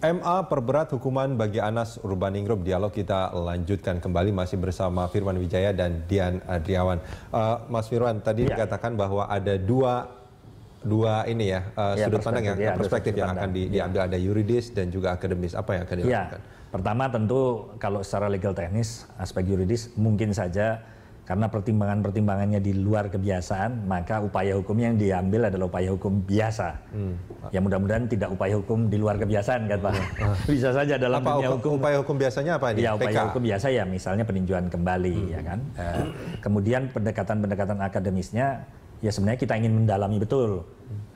MA perberat hukuman bagi Anas Urbaningrum. Dialog kita lanjutkan kembali masih bersama Firman Wijaya dan Dian Adriawan. Mas Firman, tadi dikatakan bahwa ada dua ini ya, sudut pandang yang perspektif yang akan diambil, ada yuridis dan juga akademis. Apa yang akan dilakukan? Pertama tentu kalau secara legal teknis, aspek yuridis mungkin saja karena pertimbangannya di luar kebiasaan, maka upaya hukum yang diambil adalah upaya hukum biasa. Ya mudah-mudahan tidak upaya hukum di luar kebiasaan kan Pak. Bisa saja dalam dunia hukum. Upaya hukum biasanya apa ini? Ya upaya hukum biasa ya misalnya peninjauan kembali ya kan. Kemudian pendekatan-pendekatan akademisnya ya sebenarnya kita ingin mendalami betul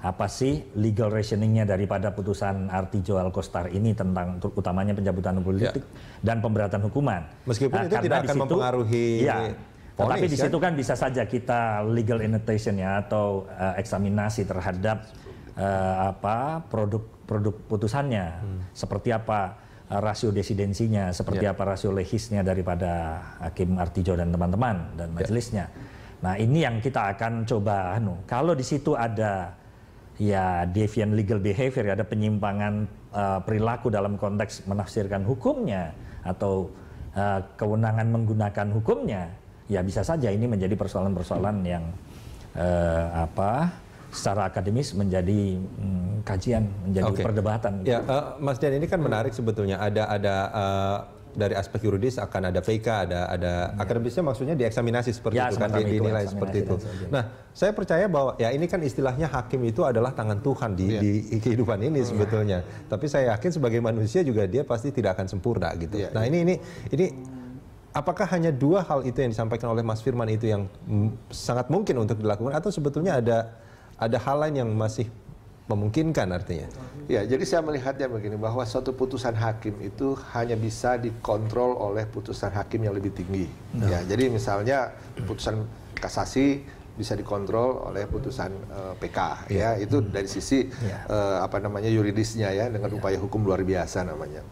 apa sih legal reasoningnya daripada putusan Artijo Alkostar ini tentang utamanya pencabutan politik dan pemberatan hukuman. Meskipun itu tidak akan mempengaruhi. Tetapi di situ kan bisa saja kita legal annotation ya atau eksaminasi terhadap produk putusannya, seperti apa rasio desidensinya, seperti apa rasio legisnya daripada Hakim Artijo dan teman-teman dan majelisnya. Nah ini yang kita akan coba. Kalau di situ ada ya deviant legal behavior, ada penyimpangan perilaku dalam konteks menafsirkan hukumnya atau kewenangan menggunakan hukumnya. Ya bisa saja ini menjadi persoalan-persoalan yang secara akademis menjadi kajian, menjadi perdebatan. Ya, Mas Dian, ini kan menarik sebetulnya. Ada dari aspek yuridis akan ada PK, ada akademisnya maksudnya dieksaminasi seperti itu kan, dinilai seperti itu. Nah, saya percaya bahwa ya ini kan istilahnya hakim itu adalah tangan Tuhan di kehidupan ini sebetulnya. Tapi saya yakin sebagai manusia juga dia pasti tidak akan sempurna gitu. Nah ini apakah hanya dua hal itu yang disampaikan oleh Mas Firman itu yang sangat mungkin untuk dilakukan, atau sebetulnya ada hal lain yang masih memungkinkan artinya? Ya, jadi saya melihatnya begini, bahwa suatu putusan hakim itu hanya bisa dikontrol oleh putusan hakim yang lebih tinggi. Ya, jadi misalnya putusan kasasi bisa dikontrol oleh putusan PK, ya itu dari sisi yuridisnya ya, dengan upaya hukum luar biasa namanya.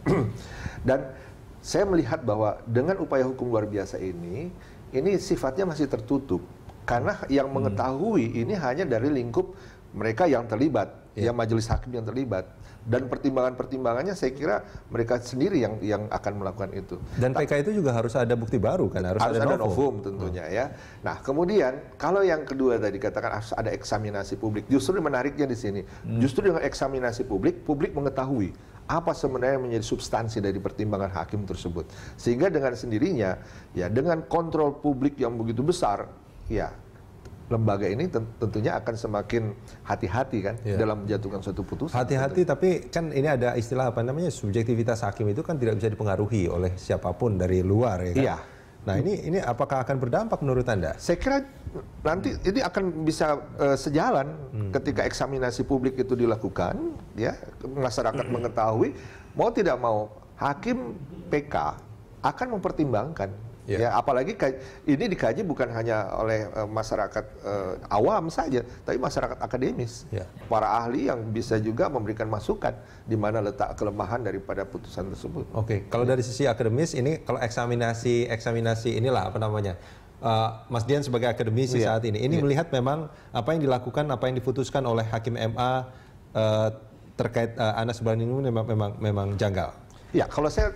Dan saya melihat bahwa dengan upaya hukum luar biasa ini sifatnya masih tertutup. Karena yang mengetahui ini hanya dari lingkup mereka yang terlibat, ya majelis hakim yang terlibat. Dan pertimbangan-pertimbangannya saya kira mereka sendiri yang akan melakukan itu. Dan PK itu juga harus ada bukti baru kan, harus ada novum tentunya ya. Nah kemudian kalau yang kedua tadi katakan harus ada eksaminasi publik, justru menariknya di sini, justru dengan eksaminasi publik mengetahui apa sebenarnya menjadi substansi dari pertimbangan hakim tersebut. Sehingga dengan sendirinya, ya dengan kontrol publik yang begitu besar, ya lembaga ini tentunya akan semakin hati-hati kan dalam menjatuhkan suatu putusan. Hati-hati, tapi kan ini ada istilah apa namanya, subjektivitas hakim itu kan tidak bisa dipengaruhi oleh siapapun dari luar ya kan? Iya. Nah ini apakah akan berdampak menurut Anda? Saya kira nanti ini akan bisa sejalan ketika eksaminasi publik itu dilakukan, ya masyarakat mengetahui mau tidak mau hakim PK akan mempertimbangkan. Ya, apalagi ini dikaji bukan hanya oleh masyarakat awam saja, tapi masyarakat akademis, para ahli yang bisa juga memberikan masukan di mana letak kelemahan daripada putusan tersebut. Oke, kalau dari sisi akademis ini, kalau eksaminasi inilah apa namanya, Mas Dian sebagai akademisi saat ini melihat memang apa yang dilakukan, apa yang diputuskan oleh Hakim MA terkait Anas Urbaningrum memang janggal. Ya, kalau saya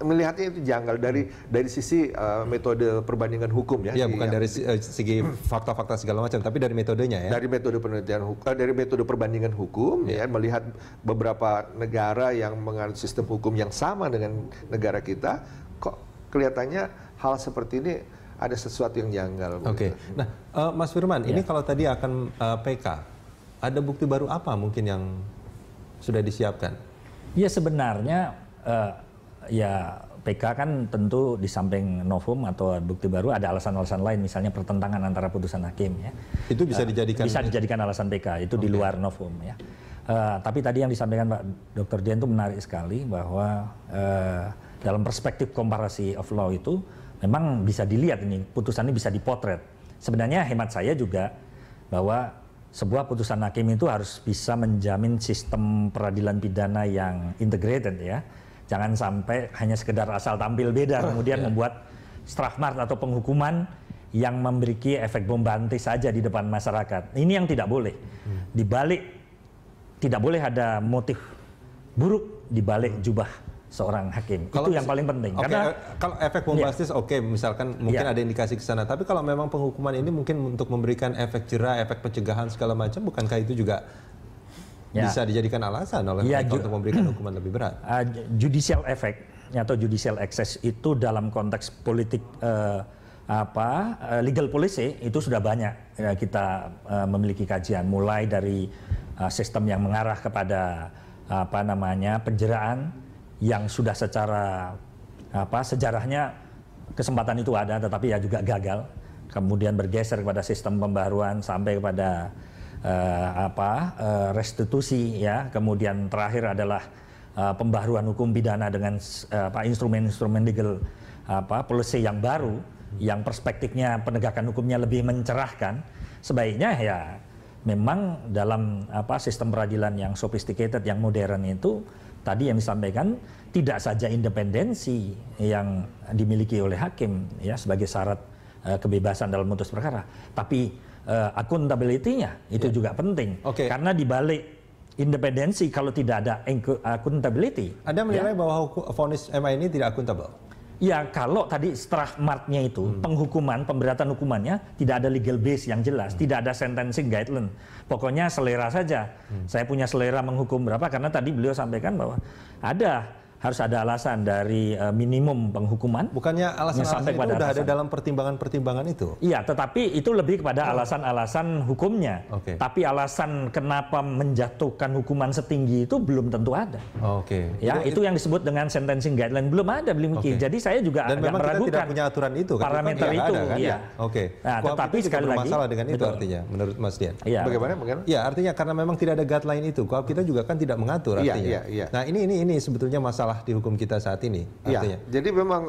melihatnya itu janggal dari sisi metode perbandingan hukum ya. Ya, bukan dari segi fakta-fakta segala macam, tapi dari metodenya ya. Dari metode penelitian hukum, dari metode perbandingan hukum ya, melihat beberapa negara yang menganut sistem hukum yang sama dengan negara kita, kok kelihatannya hal seperti ini ada sesuatu yang janggal. Oke. Nah, Mas Firman, ini kalau tadi akan PK, ada bukti baru apa mungkin yang sudah disiapkan? Ya sebenarnya ya PK kan tentu di samping novum atau bukti baru ada alasan-alasan lain, misalnya pertentangan antara putusan hakim ya. Itu bisa dijadikan alasan PK, itu di luar novum ya. Tapi tadi yang disampaikan Pak Dr. Dian itu menarik sekali bahwa dalam perspektif komparasi of law itu memang bisa dilihat ini putusan ini bisa dipotret. Sebenarnya hemat saya juga bahwa sebuah putusan hakim itu harus bisa menjamin sistem peradilan pidana yang integrated ya. Jangan sampai hanya sekedar asal tampil beda kemudian membuat strafmart atau penghukuman yang memiliki efek bombantis saja di depan masyarakat. Ini yang tidak boleh. Di balik tidak boleh ada motif buruk di balik jubah seorang hakim. Itu yang paling penting. Karena kalau efek bombastis misalkan mungkin ada indikasi ke sana. Tapi kalau memang penghukuman ini mungkin untuk memberikan efek jera, efek pencegahan segala macam, bukankah itu juga bisa dijadikan alasan oleh mereka untuk memberikan hukuman lebih berat? Judicial effect atau judicial access itu dalam konteks politik legal policy itu sudah banyak kita memiliki kajian, mulai dari sistem yang mengarah kepada penjeraan yang sudah secara sejarahnya kesempatan itu ada, tetapi ya juga gagal. Kemudian bergeser kepada sistem pembaruan sampai kepada restitusi, ya. Kemudian terakhir adalah pembaruan hukum pidana dengan instrumen-instrumen legal policy yang baru, yang perspektifnya penegakan hukumnya lebih mencerahkan. Sebaiknya ya memang dalam sistem peradilan yang sophisticated, yang modern itu tadi yang disampaikan, tidak saja independensi yang dimiliki oleh hakim ya sebagai syarat kebebasan dalam memutus perkara, tapi accountability-nya itu juga penting. Karena di balik independensi, kalau tidak ada accountability, Anda menilai bahwa vonis MA ini tidak akuntabel? Ya, kalau tadi setelah marknya itu penghukuman, pemberatan hukumannya tidak ada legal base yang jelas, tidak ada sentencing guideline. Pokoknya selera saja. Saya punya selera menghukum berapa, karena tadi beliau sampaikan bahwa harus ada alasan dari minimum penghukuman. Bukannya alasan-alasan itu sudah ada dalam pertimbangan-pertimbangan itu? Iya, tetapi itu lebih kepada alasan-alasan hukumnya. Tapi alasan kenapa menjatuhkan hukuman setinggi itu belum tentu ada. Ya, itu yang disebut dengan sentencing guideline, belum ada, belum mungkin. Jadi saya juga agak meragukan. Dan memang kita tidak punya aturan itu, kan? Parameter itu, kan? Iya. Nah, tetapi sekali lagi masalah dengan itu artinya, menurut Mas Dian. Bagaimana? Ya, artinya karena memang tidak ada guideline itu, kalau kita juga kan tidak mengatur artinya. Nah, ini sebetulnya masalah di hukum kita saat ini. Artinya. Jadi memang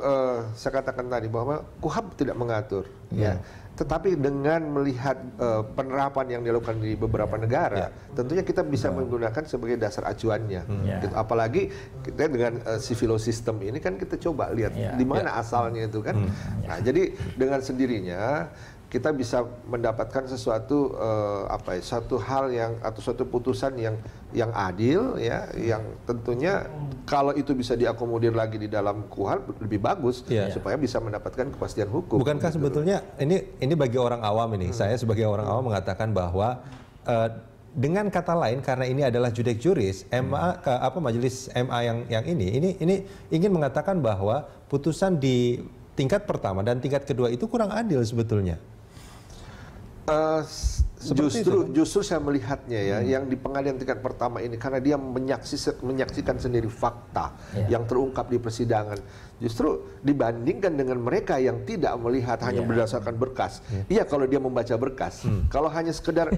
saya katakan tadi bahwa KUHP tidak mengatur, ya. Tetapi dengan melihat penerapan yang dilakukan di beberapa negara, tentunya kita bisa menggunakan sebagai dasar acuannya. Gitu. Apalagi kita dengan civil law system ini kan kita coba lihat di mana asalnya itu kan. Nah, jadi dengan sendirinya kita bisa mendapatkan sesuatu satu hal yang atau suatu putusan yang adil, ya, yang tentunya kalau itu bisa diakomodir lagi di dalam KUHP lebih bagus, supaya bisa mendapatkan kepastian hukum. Bukankah sebetulnya ini bagi orang awam ini, saya sebagai orang awam mengatakan bahwa dengan kata lain, karena ini adalah judek juris, majelis MA yang ini ingin mengatakan bahwa putusan di tingkat pertama dan tingkat kedua itu kurang adil sebetulnya. Justru saya melihatnya ya, yang di pengadilan tingkat pertama ini karena dia menyaksikan sendiri fakta yang terungkap di persidangan, justru dibandingkan dengan mereka yang tidak melihat hanya berdasarkan berkas. Iya, kalau dia membaca berkas, kalau hanya sekedar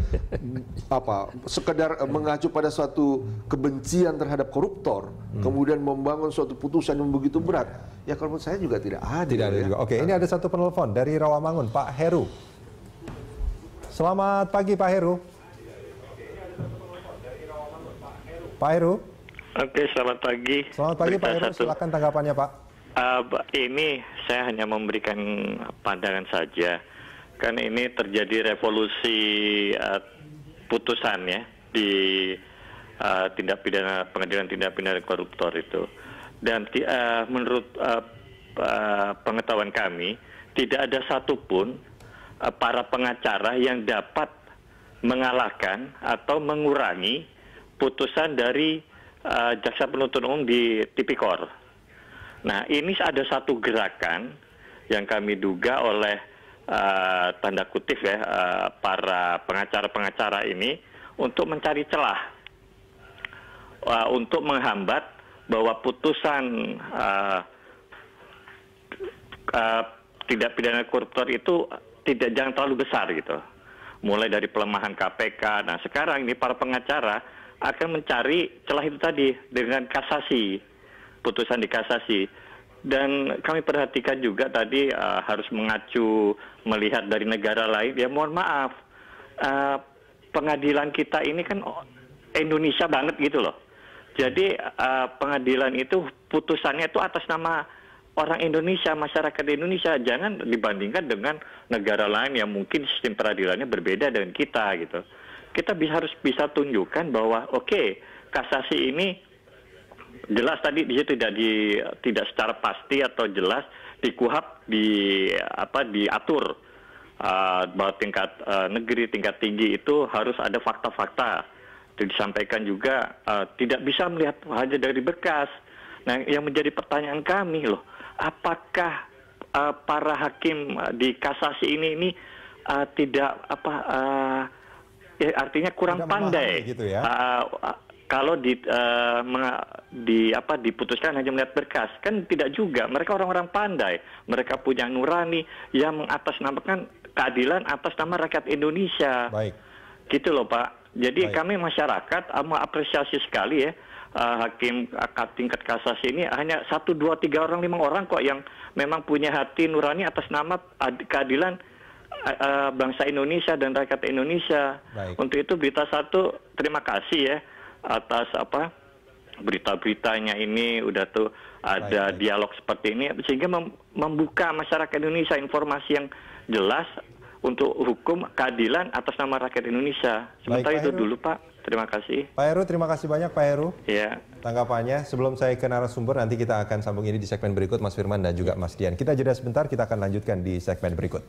mengacu pada suatu kebencian terhadap koruptor, kemudian membangun suatu putusan yang begitu berat, ya kalau menurut saya juga tidak adil. Tidak adil juga. Oke, ini ada satu penelpon dari Rawamangun, Pak Heru. Selamat pagi Pak Heru. Pak Heru. Oke, selamat pagi. Selamat pagi Pak Heru, silakan tanggapannya Pak. Ini saya hanya memberikan pandangan saja. Kan ini terjadi revolusi putusan ya di tindak pidana, pengadilan tindak pidana koruptor itu. Dan menurut pengetahuan kami tidak ada satupun para pengacara yang dapat mengalahkan atau mengurangi putusan dari jaksa penuntut umum di Tipikor. Nah, ini ada satu gerakan yang kami duga oleh tanda kutip ya para pengacara-pengacara ini untuk mencari celah untuk menghambat bahwa putusan tindak pidana koruptor itu jangan terlalu besar gitu. Mulai dari pelemahan KPK. Nah, sekarang ini para pengacara akan mencari celah itu tadi dengan kasasi, putusan di kasasi. Dan kami perhatikan juga tadi harus mengacu melihat dari negara lain. Ya mohon maaf, pengadilan kita ini kan Indonesia banget gitu loh. Jadi pengadilan itu putusannya itu atas nama orang Indonesia, masyarakat Indonesia. Jangan dibandingkan dengan negara lain yang mungkin sistem peradilannya berbeda dengan kita gitu. Kita harus bisa tunjukkan bahwa kasasi ini jelas tadi di situ tidak secara pasti atau jelas di KUHP diatur bahwa tingkat negeri, tingkat tinggi itu harus ada fakta-fakta. Itu disampaikan juga tidak bisa melihat hanya dari berkas. Nah, yang menjadi pertanyaan kami loh, apakah para hakim di kasasi ini tidak artinya kurang pandai gitu ya? Kalau diputuskan hanya melihat berkas, kan tidak juga. Mereka orang-orang pandai, mereka punya nurani yang mengatasnamakan keadilan atas nama rakyat Indonesia. Baik. Gitu loh Pak. Jadi kami masyarakat mengapresiasi sekali ya hakim tingkat kasasi ini hanya 1, 2, 3 orang, 5 orang kok yang memang punya hati nurani atas nama keadilan bangsa Indonesia dan rakyat Indonesia. Baik. Untuk itu Berita Satu terima kasih ya atas berita-beritanya ini udah tuh ada dialog seperti ini sehingga membuka masyarakat Indonesia informasi yang jelas untuk hukum keadilan atas nama rakyat Indonesia. Sementara itu dulu Pak. Terima kasih. Pak Heru, terima kasih banyak Pak Heru. Ya. Tanggapannya. Sebelum saya ke narasumber, nanti kita akan sambung ini di segmen berikut Mas Firman dan juga Mas Dian. Kita jeda sebentar, kita akan lanjutkan di segmen berikut.